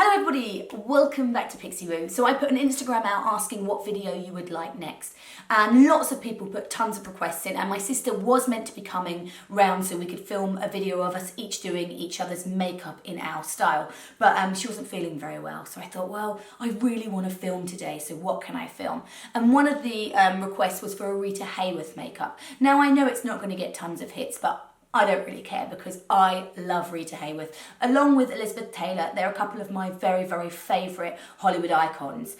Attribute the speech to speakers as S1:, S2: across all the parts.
S1: Hello everybody, welcome back to Pixie Room. So I put an Instagram out asking what video you would like next, and lots of people put tons of requests in, and my sister was meant to be coming round so we could film a video of us each doing each other's makeup in our style, but she wasn't feeling very well, so I thought, well, I really want to film today, so what can I film? And one of the requests was for a Rita Hayworth makeup. Now I know it's not going to get tons of hits, but I don't really care because I love Rita Hayworth. Along with Elizabeth Taylor, they're a couple of my very, very favourite Hollywood icons.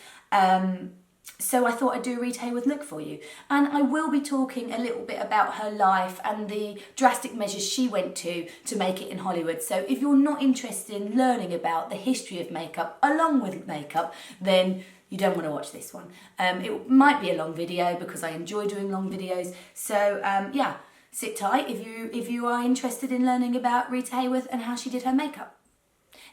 S1: So I thought I'd do a Rita Hayworth look for you. And I will be talking a little bit about her life and the drastic measures she went to make it in Hollywood. So if you're not interested in learning about the history of makeup along with makeup, then you don't want to watch this one. It might be a long video because I enjoy doing long videos. So yeah. Sit tight if you are interested in learning about Rita Hayworth and how she did her makeup.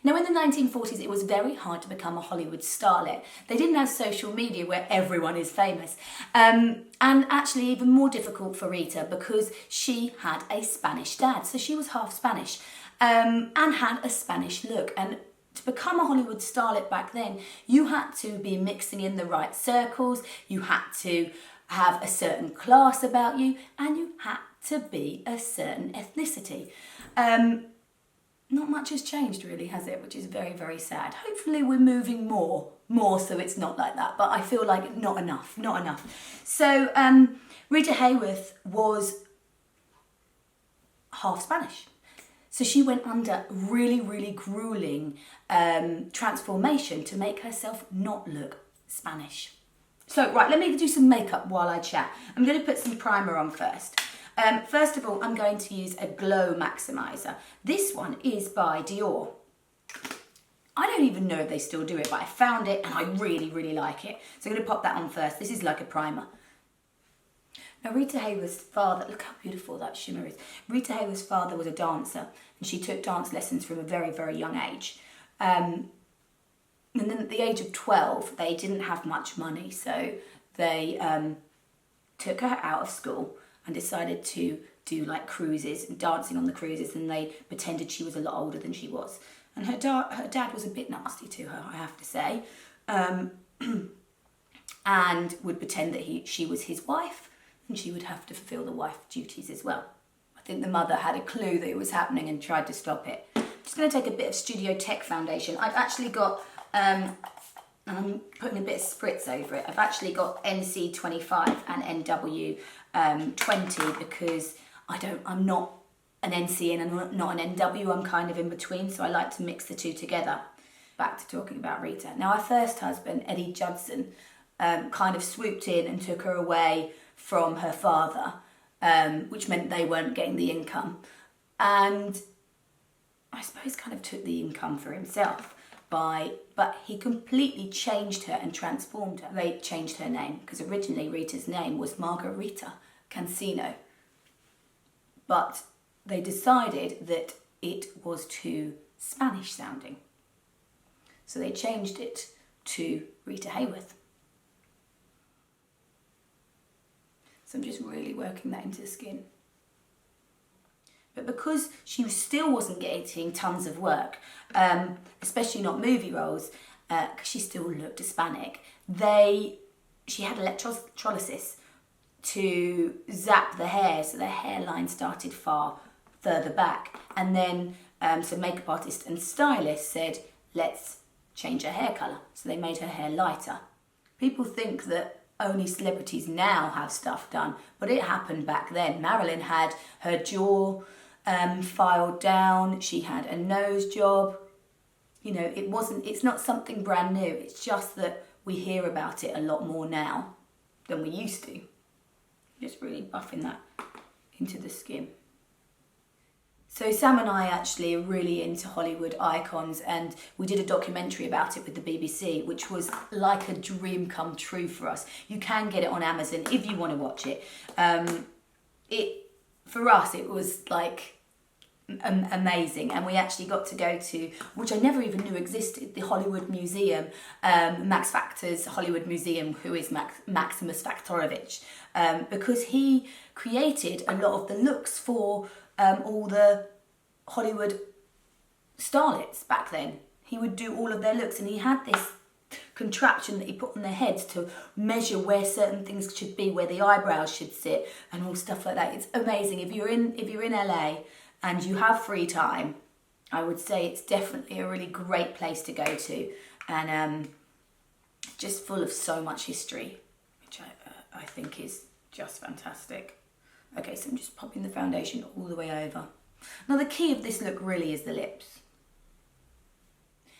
S1: Now in the 1940s it was very hard to become a Hollywood starlet. They didn't have social media where everyone is famous. And actually even more difficult for Rita because she had a Spanish dad. So she was half Spanish and had a Spanish look. And to become a Hollywood starlet back then, you had to be mixing in the right circles, you had to have a certain class about you, and you had to be a certain ethnicity. Not much has changed really, has it? Which is very, very sad. Hopefully we're moving more so it's not like that, but I feel like not enough. So Rita Hayworth was half Spanish. So she went under really, really grueling transformation to make herself not look Spanish. So, right, let me do some makeup while I chat. I'm going to put some primer on first. First of all, I'm going to use a Glow Maximiser. This one is by Dior. I don't even know if they still do it, but I found it and I really, really like it. So I'm going to pop that on first. This is like a primer. Now, Rita Hayworth's father, look how beautiful that shimmer is. Rita Hayworth's father was a dancer and she took dance lessons from a very, very young age. And then at the age of 12, they didn't have much money, so they took her out of school and decided to do like cruises and dancing on the cruises, and they pretended she was a lot older than she was. And her dad was a bit nasty to her, I have to say, and would pretend that she was his wife, and she would have to fulfil the wife duties as well. I think the mother had a clue that it was happening and tried to stop it. I'm just going to take a bit of Studio Tech foundation. I've actually got and I'm putting a bit of spritz over it. I've actually got NC25 and NW20 because I'm not an NC and I'm not an NW, I'm kind of in between, so I like to mix the two together. Back to talking about Rita. Now her first husband, Eddie Judson, kind of swooped in and took her away from her father, which meant they weren't getting the income. And I suppose kind of took the income for himself. But he completely changed her and transformed her. They changed her name because originally Rita's name was Margarita Cancino. But they decided that it was too Spanish sounding. So they changed it to Rita Hayworth. So I'm just really working that into the skin. But because she still wasn't getting tons of work, especially not movie roles, because she still looked Hispanic, she had electrolysis to zap the hair, so the hairline started far further back. And then some makeup artist and stylist said, let's change her hair colour. So they made her hair lighter. People think that only celebrities now have stuff done, but it happened back then. Marilyn had her jaw filed down, she had a nose job. You know, it's not something brand new, it's just that we hear about it a lot more now than we used to. Just really buffing that into the skin. So Sam and I actually are really into Hollywood icons, and we did a documentary about it with the BBC, which was like a dream come true for us. You can get it on Amazon if you want to watch it. For us, it was like amazing, and we actually got to go to, which I never even knew existed, the Hollywood Museum, Max Factor's Hollywood Museum, who is Maximus Factorovich, because he created a lot of the looks for all the Hollywood starlets back then. he would do all of their looks, and he had this contraption that he put on their heads to measure where certain things should be, where the eyebrows should sit, and all stuff like that. It's amazing. If you're in LA and you have free time, I would say it's definitely a really great place to go to, and just full of so much history, which I think is just fantastic. Okay, so I'm just popping the foundation all the way over. Now the key of this look really is the lips.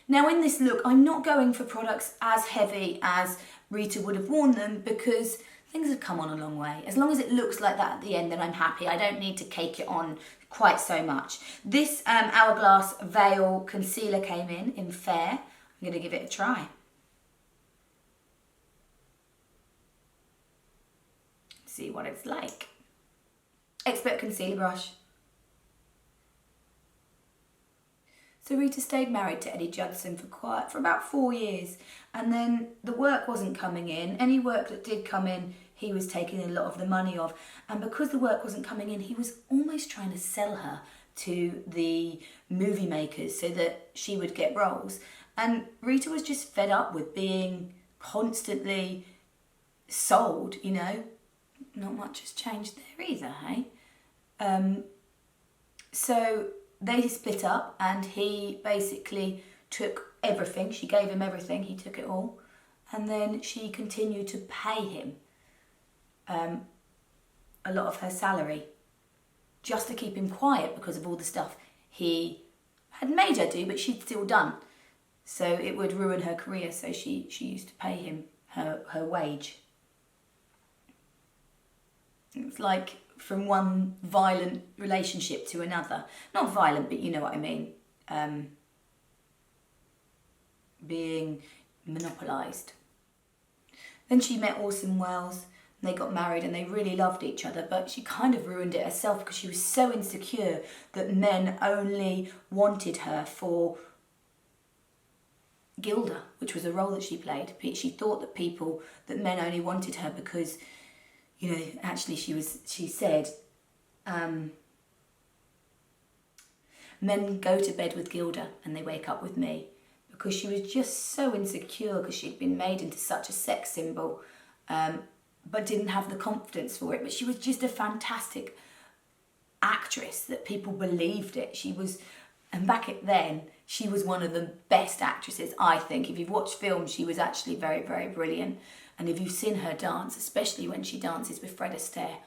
S1: Now in this look, I'm not going for products as heavy as Rita would have worn them, because things have come on a long way. As long as it looks like that at the end, then I'm happy. I don't need to cake it on quite so much. This Hourglass Veil Concealer came in Fair. I'm going to give it a try. See what it's like. Expert concealer brush. So Rita stayed married to Eddie Judson for about 4 years, and then the work wasn't coming in. Any work that did come in, he was taking a lot of the money of, and because the work wasn't coming in, he was almost trying to sell her to the movie makers so that she would get roles. And Rita was just fed up with being constantly sold, you know. Not much has changed there either, hey? So they split up, and he basically took everything. She gave him everything, he took it all, and then she continued to pay him a lot of her salary just to keep him quiet because of all the stuff he had made her do, but she'd still done. So it would ruin her career, so she used to pay him her wage. It's like from one violent relationship to another. Not violent, but you know what I mean. Being monopolised. Then she met Orson Welles, and they got married, and they really loved each other, but she kind of ruined it herself because she was so insecure that men only wanted her for Gilda, which was a role that she played. She thought that men only wanted her because, you know, actually she said, men go to bed with Gilda and they wake up with me, because she was just so insecure because she'd been made into such a sex symbol, but didn't have the confidence for it. But she was just a fantastic actress that people believed it. She was, and back then, she was one of the best actresses, I think. If you've watched films, she was actually very, very brilliant. And if you've seen her dance, especially when she dances with Fred Astaire,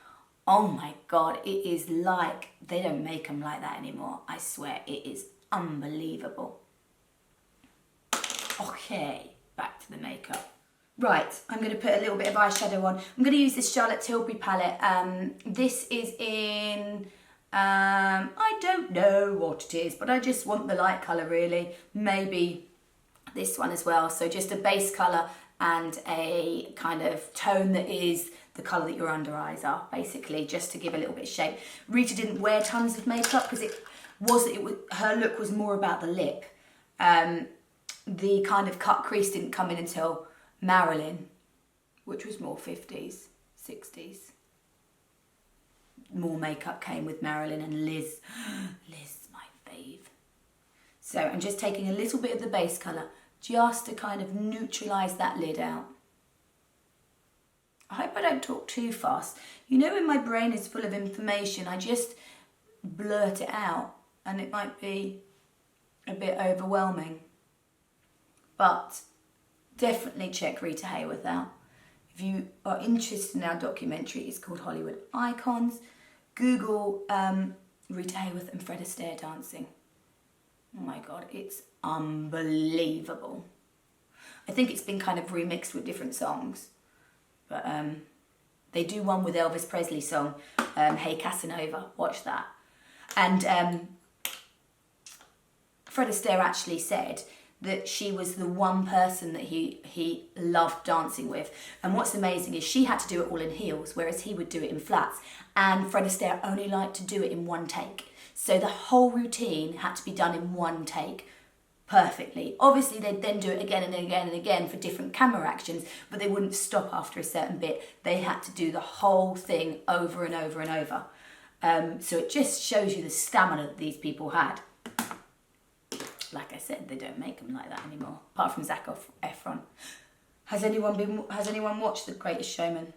S1: oh my God, it is like, they don't make them like that anymore. I swear, it is unbelievable. Okay, back to the makeup. Right, I'm going to put a little bit of eyeshadow on. I'm going to use this Charlotte Tilbury palette. This is in, I don't know what it is, but I just want the light colour really. Maybe this one as well. So just a base colour and a kind of tone that is the colour that your under eyes are, basically, just to give a little bit of shape. Rita didn't wear tons of makeup because her look was more about the lip. The kind of cut crease didn't come in until Marilyn, which was more 50s, 60s. More makeup came with Marilyn and Liz. Liz, my fave. So I'm just taking a little bit of the base colour just to kind of neutralise that lid out. I hope I don't talk too fast. You know, when my brain is full of information, I just blurt it out and it might be a bit overwhelming. But definitely check Rita Hayworth out. If you are interested in our documentary, it's called Hollywood Icons. Google Rita Hayworth and Fred Astaire dancing. Oh my God, it's unbelievable. I think it's been kind of remixed with different songs. But they do one with Elvis Presley's song, Hey Casanova, watch that. And Fred Astaire actually said that she was the one person that he loved dancing with. And what's amazing is she had to do it all in heels, whereas he would do it in flats. And Fred Astaire only liked to do it in one take. So the whole routine had to be done in one take perfectly. Obviously, they'd then do it again and again and again for different camera actions, but they wouldn't stop after a certain bit. They had to do the whole thing over and over and over. So it just shows you the stamina that these people had. like I said, they don't make them like that anymore, apart from Zac Efron. Has anyone watched The Greatest Showman?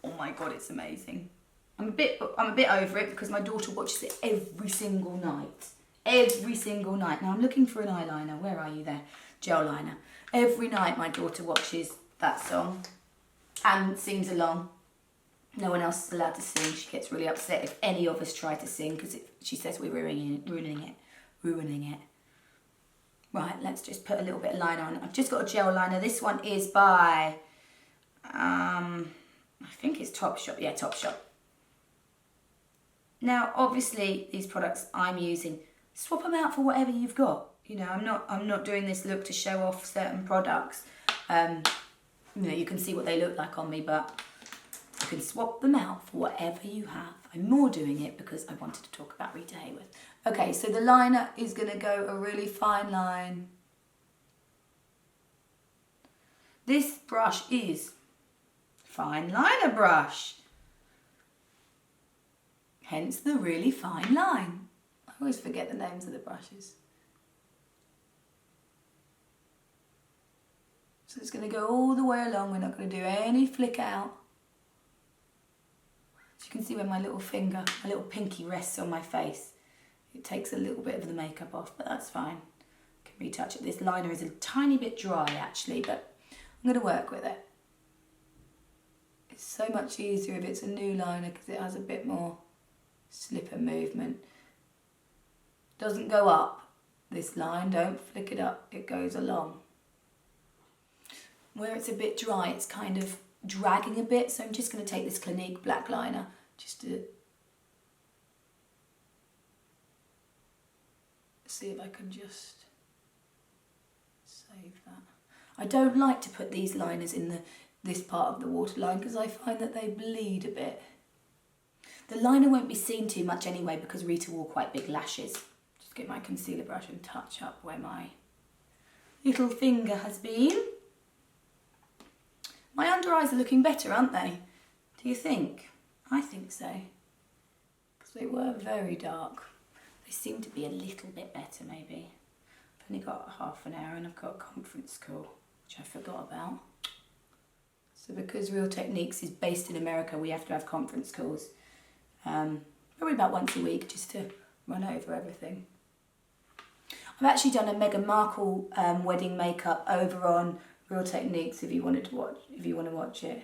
S1: Oh my God, it's amazing. I'm a bit over it because my daughter watches it every single night. Every single night. Now I'm looking for an eyeliner. Where are you there? Gel liner. Every night my daughter watches that song and sings along. No one else is allowed to sing. She gets really upset if any of us try to sing because she says we're ruining it. Right, let's just put a little bit of liner on. I've just got a gel liner. This one is by, I think it's Topshop. Yeah, Topshop. Now, obviously, these products I'm using, swap them out for whatever you've got. You know, I'm not doing this look to show off certain products. You know, you can see what they look like on me, but you can swap them out for whatever you have. I'm more doing it because I wanted to talk about Rita Hayworth. Okay, so the liner is going to go a really fine line. This brush is fine liner brush. Hence the really fine line. I always forget the names of the brushes. So it's going to go all the way along. We're not going to do any flick out. As you can see where my little finger, my little pinky rests on my face. It takes a little bit of the makeup off, but that's fine. I can retouch it. This liner is a tiny bit dry actually, but I'm going to work with it. It's so much easier if it's a new liner because it has a bit more slip and movement. Doesn't go up, this line, don't flick it up, it goes along. Where it's a bit dry, it's kind of dragging a bit, so I'm just going to take this Clinique black liner just to see if I can just save that. I don't like to put these liners in this part of the waterline because I find that they bleed a bit. The liner won't be seen too much anyway because Rita wore quite big lashes. Just get my concealer brush and touch up where my little finger has been. My under eyes are looking better, aren't they? Do you think? I think so. Because they were very dark. They seem to be a little bit better maybe. I've only got half an hour and I've got a conference call, which I forgot about. So because Real Techniques is based in America, we have to have conference calls. Probably about once a week just to run over everything. I've actually done a Meghan Markle wedding makeup over on Real Techniques if you want to watch it.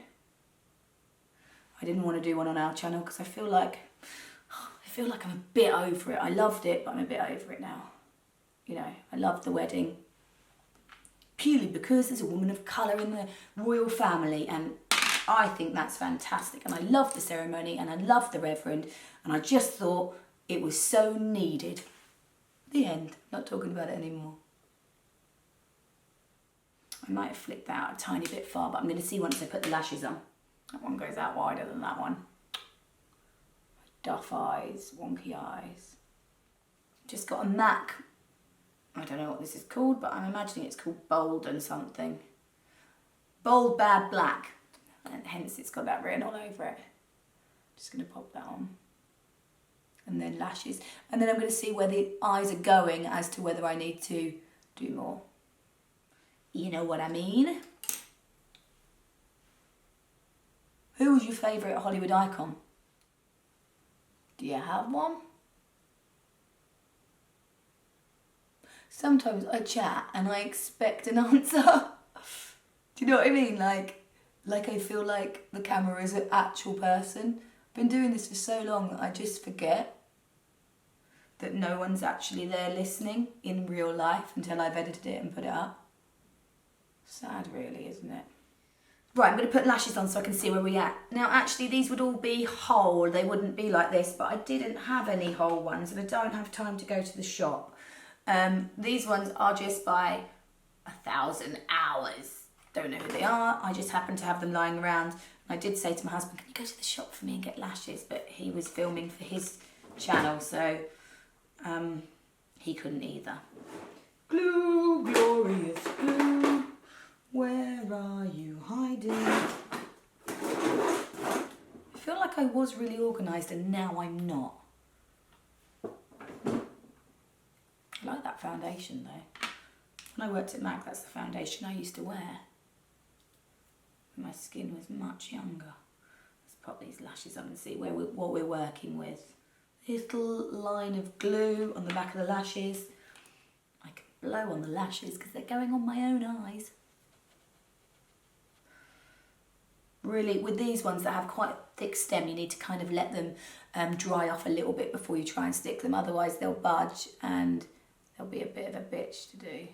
S1: I didn't want to do one on our channel because I feel like I'm a bit over it. I loved it, but I'm a bit over it now. You know, I loved the wedding purely because there's a woman of colour in the royal family, and I think that's fantastic. And I love the ceremony, and I love the Reverend, and I just thought it was so needed. The end. Not talking about it anymore. I might have flicked that out a tiny bit far, but I'm going to see once I put the lashes on. That one goes out wider than that one. Duff eyes, wonky eyes. Just got a MAC. I don't know what this is called, but I'm imagining it's called Bold and something. Bold Bad Black. And hence it's got that written all over it. Just going to pop that on. And then lashes. And then I'm going to see where the eyes are going as to whether I need to do more. You know what I mean? Who was your favourite Hollywood icon? Do you have one? Sometimes I chat and I expect an answer. Do you know what I mean? Like I feel like the camera is an actual person. I've been doing this for so long that I just forget that no one's actually there listening in real life until I've edited it and put it up. Sad really, isn't it? Right, I'm going to put lashes on so I can see where we're at. Now actually these would all be whole, they wouldn't be like this, but I didn't have any whole ones and I don't have time to go to the shop. These ones are just by 1,000 Hours. Don't know who they are, I just happen to have them lying around. I did say to my husband, can you go to the shop for me and get lashes? But he was filming for his channel, so he couldn't either. Glue, glorious glue. Where are you hiding? I feel like I was really organised and now I'm not. I like that foundation. foundation though. When I worked at MAC, that's the foundation I used to wear. My skin was much younger. Let's pop these lashes on and see what we're working with. Little line of glue on the back of the lashes. I can blow on the lashes because they're going on my own eyes. Really, with these ones that have quite a thick stem, you need to kind of let them dry off a little bit before you try and stick them. Otherwise they'll budge and they'll be a bit of a bitch to do.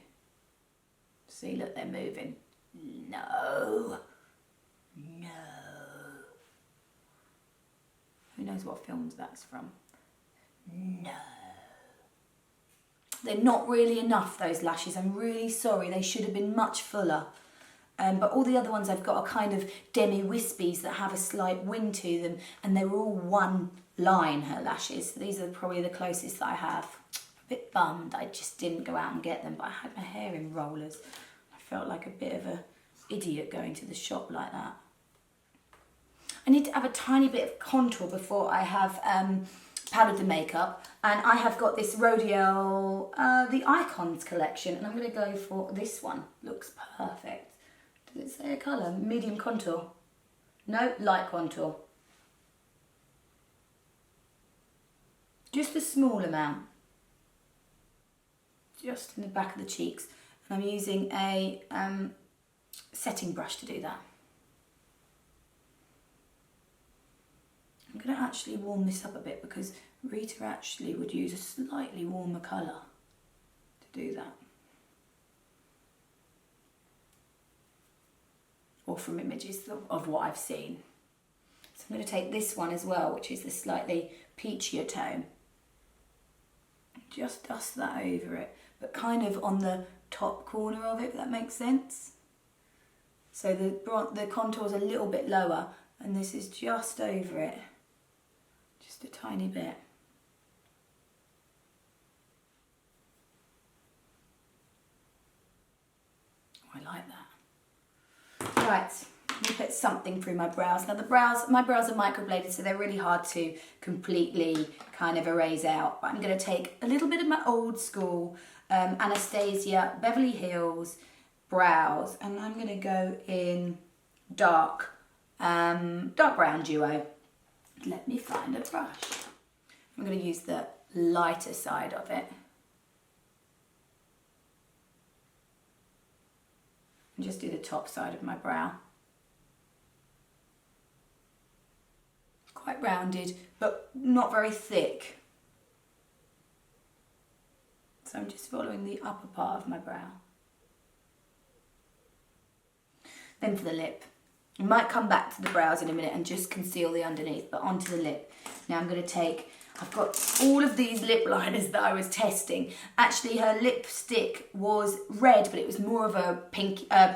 S1: See, look, they're moving. No. No. Who knows what films that's from? No. They're not really enough, those lashes. I'm really sorry. They should have been much fuller. But all the other ones I've got are kind of demi-wispies that have a slight wing to them, and they were all one line, her lashes. So these are probably the closest that I have. A bit bummed I just didn't go out and get them, but I had my hair in rollers. I felt like a bit of an idiot going to the shop like that. I need to have a tiny bit of contour before I have powdered the makeup, and I have got this Rodial, the Icons collection, and I'm going to go for this one. Looks perfect. Does it say a colour? Medium contour. No, light contour. Just a small amount. Just in the back of the cheeks. And I'm using a setting brush to do that. I'm going to actually warm this up a bit because Rita actually would use a slightly warmer colour to do that. Or from images of what I've seen. So I'm going to take this one as well, which is the slightly peachier tone. Just dust that over it, but kind of on the top corner of it, if that makes sense. So the contour's a little bit lower, and this is just over it. Just a tiny bit. Oh, I like that. Right, let me put something through my brows. Now my brows are microbladed, so they're really hard to completely kind of erase out. But I'm going to take a little bit of my old school Anastasia Beverly Hills brows, and I'm going to go in dark brown duo. Let me find a brush. I'm going to use the lighter side of it. And just do the top side of my brow. Quite rounded, but not very thick. So I'm just following the upper part of my brow. Then for the lip. I might come back to the brows in a minute and just conceal the underneath, but onto the lip. Now I'm going to take, I've got all of these lip liners that I was testing. Actually, her lipstick was red, but it was more of a pink, an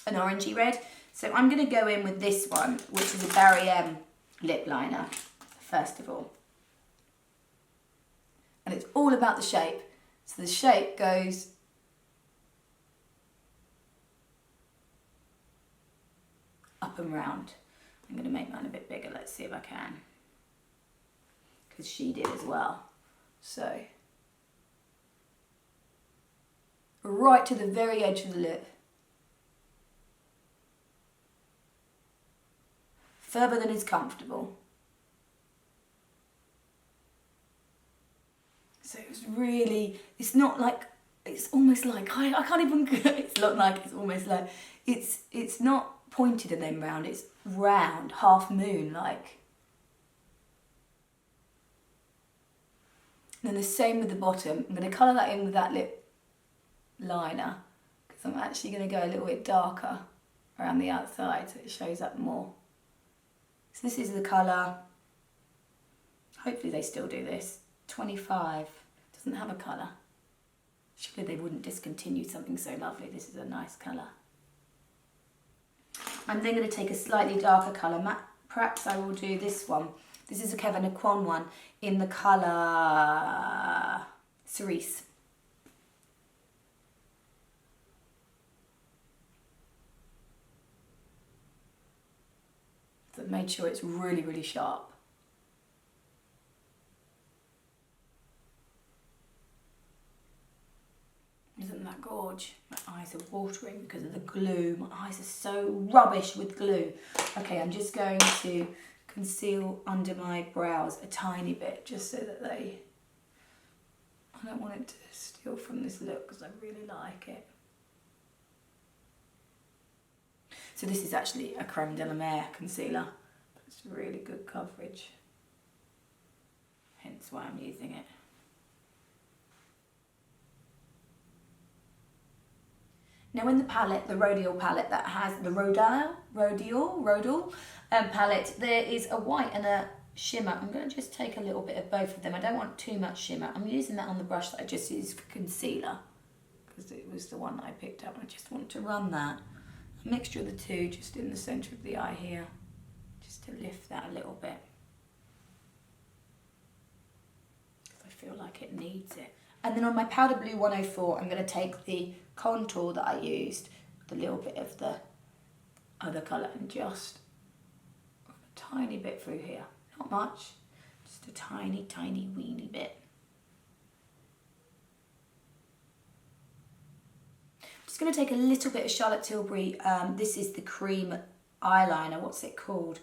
S1: orangey red. So I'm going to go in with this one, which is a Barry M lip liner, first of all. And it's all about the shape. So the shape goes up and round. I'm going to make mine a bit bigger. Let's see if I can. Because she did as well. So, right to the very edge of the lip. Further than is comfortable. So it's really, it's not like, it's almost like, I can't even, it's not like, it's almost like, it's not pointed and then round, it's round, half moon like. And then the same with the bottom. I'm going to colour that in with that lip liner because I'm actually going to go a little bit darker around the outside so it shows up more. So this is the colour, hopefully they still do this, 25, doesn't have a colour. Surely they wouldn't discontinue something so lovely. This is a nice colour. I'm then going to take a slightly darker colour. Perhaps I will do this one. This is a Kevyn Aucoin one in the colour Cerise. So I've made sure it's really, really sharp. gorge. My eyes are watering because of the glue. My eyes are so rubbish with glue. Okay, I'm just going to conceal under my brows a tiny bit just so that I don't want it to steal from this look because I really like it. So this is actually a Creme de la Mer concealer. It's really good coverage. Hence why I'm using it. Now in the palette, the Rodial palette that has the Rodial palette, there is a white and a shimmer. I'm going to just take a little bit of both of them. I don't want too much shimmer. I'm using that on the brush that I just used for concealer because it was the one that I picked up. I just want to run that, a mixture of the two, just in the centre of the eye here, just to lift that a little bit. I feel like it needs it. And then on my powder blue 104, I'm going to take the contour that I used, with a little bit of the other colour, and just a tiny bit through here. Not much, just a tiny, tiny, weeny bit. I'm just going to take a little bit of Charlotte Tilbury. This is the Creme eyeliner. What's it called?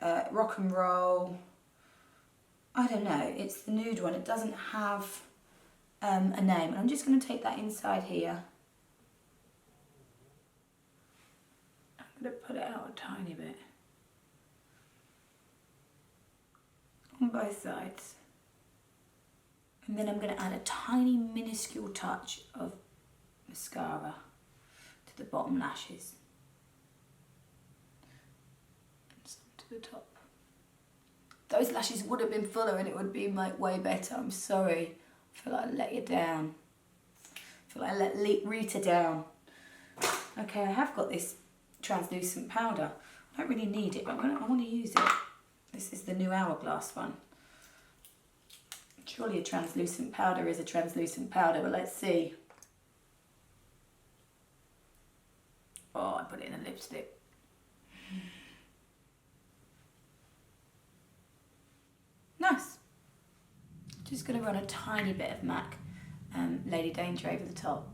S1: Rock and Roll. I don't know. It's the nude one. It doesn't have a name. And I'm just going to take that inside here. I'm going to put it out a tiny bit. On both sides. And then I'm going to add a tiny minuscule touch of mascara to the bottom lashes. And some to the top. Those lashes would have been fuller and it would be like way better. I'm sorry. I feel like I let you down. I feel like I let Rita down. Okay, I have got this translucent powder. I don't really need it, but I want to use it. This is the new Hourglass one. Surely a translucent powder is a translucent powder, but let's see. Oh, I put it in a lipstick. Nice. Just going to run a tiny bit of MAC Lady Danger over the top.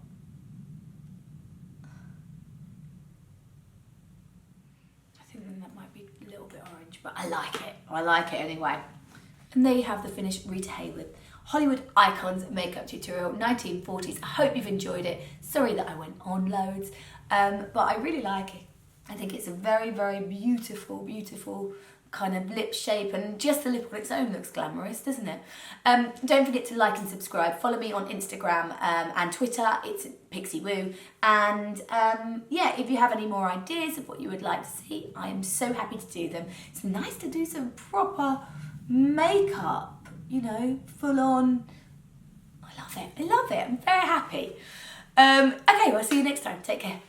S1: I think that might be a little bit orange, but I like it. I like it anyway. And there you have the finished Rita Hayworth Hollywood Icons makeup tutorial, 1940s. I hope you've enjoyed it. Sorry that I went on loads, but I really like it. I think it's a very, very beautiful, beautiful kind of lip shape, and just the lip on its own looks glamorous, doesn't it? Don't forget to like and subscribe. Follow me on Instagram and Twitter. It's Pixie Woo. And yeah, if you have any more ideas of what you would like to see, I am so happy to do them. It's nice to do some proper makeup, you know, full on. I love it. I love it. I'm very happy. Okay, well, see you next time. Take care.